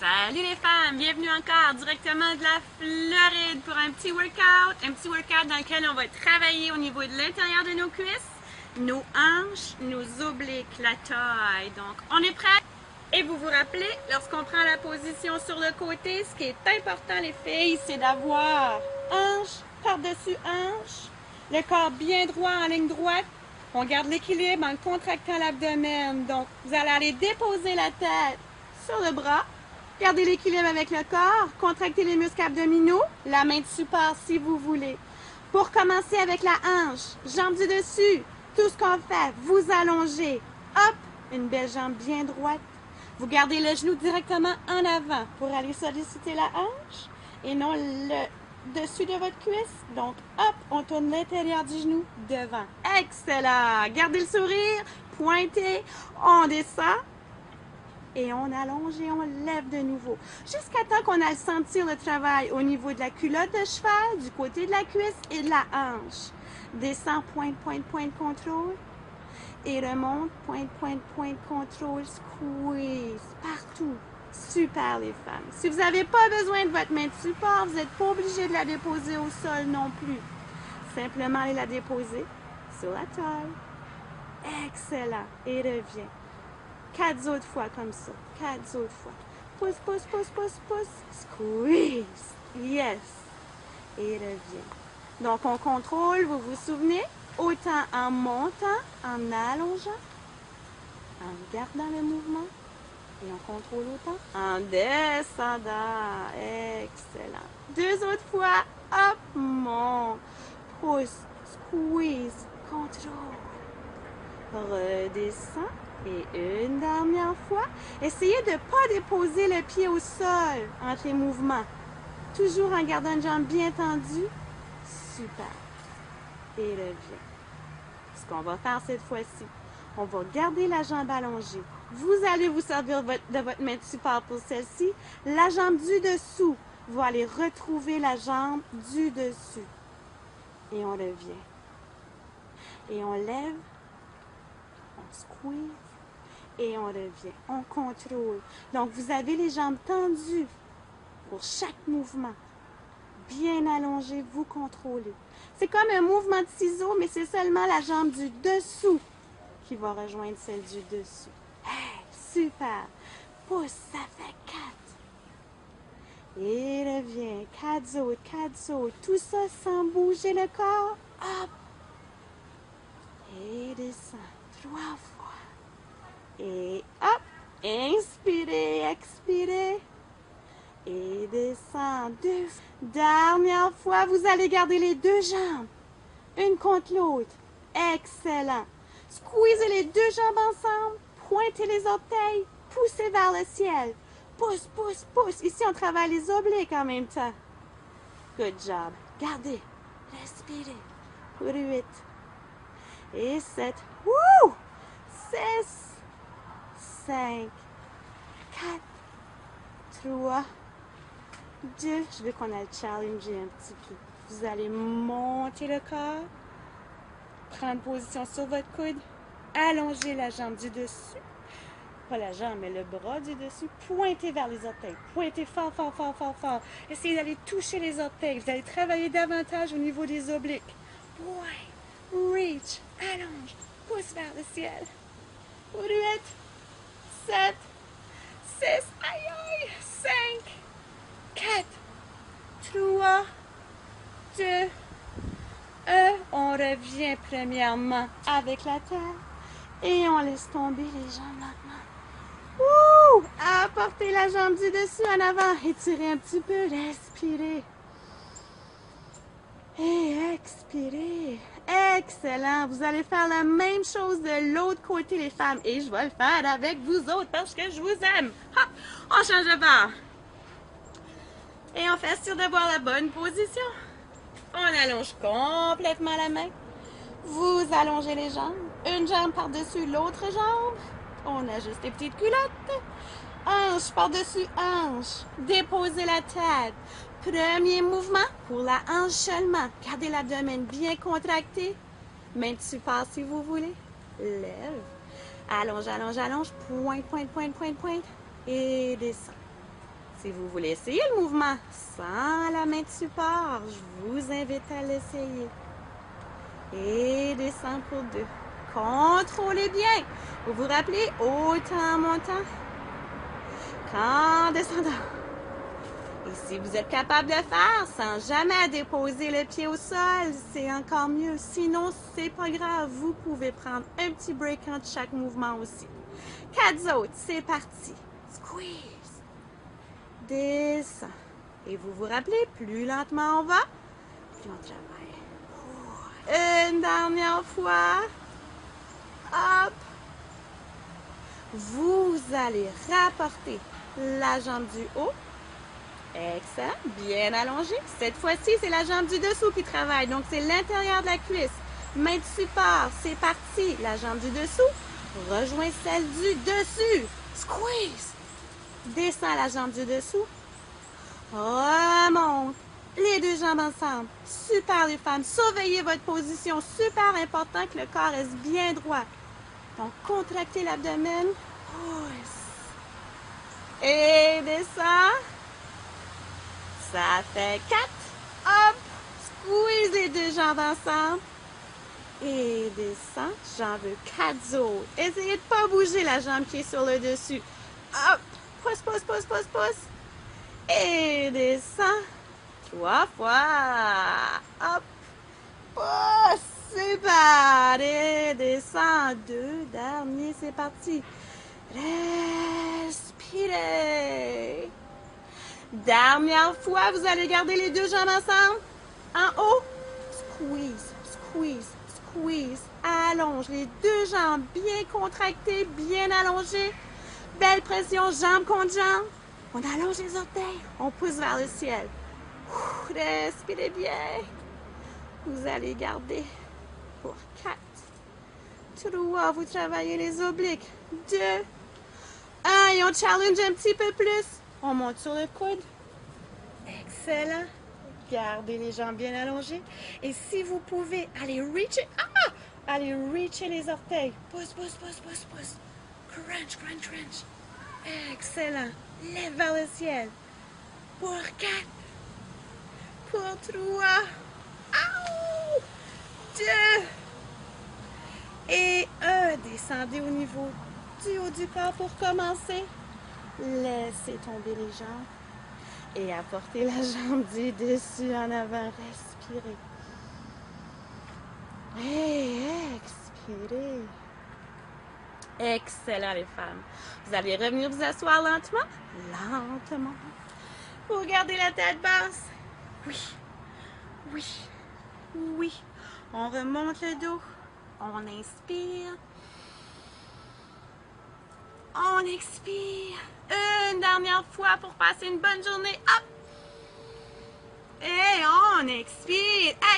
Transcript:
Salut les femmes, bienvenue encore directement de la Floride pour un petit workout dans lequel on va travailler au niveau de l'intérieur de nos cuisses, nos hanches, nos obliques, la taille. Donc on est prêt? Et vous vous rappelez, lorsqu'on prend la position sur le côté, ce qui est important les filles, c'est d'avoir hanche par-dessus hanche, le corps bien droit en ligne droite. On garde l'équilibre en contractant l'abdomen. Donc vous allez aller déposer la tête sur le bras. Gardez l'équilibre avec le corps, contractez les muscles abdominaux, la main de support si vous voulez. Pour commencer avec la hanche, jambe du dessus, tout ce qu'on fait, vous allongez, hop, une belle jambe bien droite. Vous gardez le genou directement en avant pour aller solliciter la hanche et non le dessus de votre cuisse. Donc, hop, on tourne l'intérieur du genou devant. Excellent! Gardez le sourire, pointez, on descend. Et on allonge et on lève de nouveau. Jusqu'à temps qu'on aille sentir le travail au niveau de la culotte de cheval, du côté de la cuisse et de la hanche. Descend, pointe, pointe, pointe, contrôle. Et remonte, pointe, pointe, pointe, contrôle, squeeze. Partout. Super les femmes. Si vous n'avez pas besoin de votre main de support, vous n'êtes pas obligé de la déposer au sol non plus. Simplement allez la déposer sur la taille. Excellent. Et reviens. 4 autres fois comme ça. 4 autres fois. Pousse, pousse, pousse, pousse, pousse. Squeeze. Yes. Et reviens. Donc, on contrôle, vous vous souvenez, autant en montant, en allongeant, en gardant le mouvement. Et on contrôle autant en descendant. Excellent. 2 autres fois. Hop, monte. Pousse. Squeeze. Contrôle. Redescend. Et une dernière fois, essayez de ne pas déposer le pied au sol entre les mouvements. Toujours en gardant une jambe bien tendue. Super. Et reviens. Ce qu'on va faire cette fois-ci, on va garder la jambe allongée. Vous allez vous servir de votre main de support pour celle-ci. La jambe du dessous va aller retrouver la jambe du dessus. Et on revient. Et on lève. On squeeze. Et on revient. On contrôle. Donc, vous avez les jambes tendues pour chaque mouvement. Bien allongées, vous contrôlez. C'est comme un mouvement de ciseaux, mais c'est seulement la jambe du dessous qui va rejoindre celle du dessus. Hey, super! Pousse, ça fait 4. Et reviens. 4 autres, 4 autres. Tout ça sans bouger le corps. Hop! Et descend. 3 fois. Et hop, inspirez, expirez. Et descendez. Dernière fois, vous allez garder les 2 jambes. Une contre l'autre. Excellent. Squeezez les 2 jambes ensemble. Pointez les orteils. Poussez vers le ciel. Pousse, pousse, pousse. Ici, on travaille les obliques en même temps. Good job. Gardez. Respirez. Pour 8. Et 7. Wouh! 6. 5, 4, 3, 2. Je veux qu'on aille challenger un petit peu. Vous allez monter le corps, prendre position sur votre coude, allonger la jambe du dessus. Pas la jambe, mais le bras du dessus. Pointez vers les orteils. Pointez fort, fort, fort, fort, fort. Essayez d'aller toucher les orteils. Vous allez travailler davantage au niveau des obliques. Point, reach, allonge, pousse vers le ciel. Pour 8. 7, 6, aïe aïe, 5, 4, 3, 2, 1. On revient premièrement avec la terre et on laisse tomber les jambes lentement. Ouh! Apportez la jambe du dessus en avant, étirez un petit peu, respirez. Et expirez. Excellent. Vous allez faire la même chose de l'autre côté, les femmes. Et je vais le faire avec vous autres parce que je vous aime. Hop! On change de bord. Et on fait sûr d'avoir la bonne position. On allonge complètement la main. Vous allongez les jambes. Une jambe par-dessus l'autre jambe. On ajuste les petites culottes. Hanche par-dessus hanche. Déposez la tête. Premier mouvement pour la hanche seulement. Gardez l'abdomen bien contracté. Main de support si vous voulez. Lève. Allonge, allonge, allonge. Pointe, pointe, pointe, pointe, pointe. Et descend. Si vous voulez essayer le mouvement sans la main de support, je vous invite à l'essayer. Et descendre pour 2. Contrôlez bien. Vous vous rappelez, autant en montant qu'en descendant. Et si vous êtes capable de faire sans jamais déposer le pied au sol, c'est encore mieux. Sinon, c'est pas grave. Vous pouvez prendre un petit break entre chaque mouvement aussi. 4 autres, c'est parti. Squeeze. Descend. Et vous vous rappelez, plus lentement on va, plus on travaille. Une dernière fois. Hop. Vous allez rapporter la jambe du haut. Excellent. Bien allongé. Cette fois-ci, c'est la jambe du dessous qui travaille. Donc, c'est l'intérieur de la cuisse. Main de support. C'est parti. La jambe du dessous rejoint celle du dessus. Squeeze. Descend la jambe du dessous. Remonte. Les deux jambes ensemble. Super les femmes. Surveillez votre position. Super important que le corps reste bien droit. Donc, contractez l'abdomen. Et descend. Ça fait 4. Hop. Squeeze les deux jambes ensemble. Et descend. J'en veux 4 autres. Essayez de ne pas bouger la jambe qui est sur le dessus. Hop. Pousse, pousse, pousse, pousse, pousse. Et descend. 3 fois. Hop. Pousse. Super. Et descend. 2 derniers. C'est parti. Respirez. Dernière fois, vous allez garder les deux jambes ensemble. En haut. Squeeze, squeeze, squeeze. Allonge les deux jambes bien contractées, bien allongées. Belle pression, jambe contre jambe. On allonge les orteils. On pousse vers le ciel. Respirez bien. Vous allez garder pour 4. 3, vous travaillez les obliques. 2. 1, et on challenge un petit peu plus. On monte sur le coude. Excellent. Gardez les jambes bien allongées. Et si vous pouvez, allez reacher. Allez reacher les orteils. Pousse, pousse, pousse, pousse, pousse. Crunch, crunch, crunch. Excellent. Lève vers le ciel. Pour 4. Pour 3. 2. Et 1. Descendez au niveau du haut du corps pour commencer. Laissez tomber les jambes. Et apportez la jambe du dessus en avant. Respirez. Et expirez. Excellent les femmes. Vous allez revenir vous asseoir lentement. Lentement. Vous gardez la tête basse. Oui. Oui. Oui. On remonte le dos. On inspire. On expire. Une dernière fois pour passer une bonne journée. Hop! Et on expire.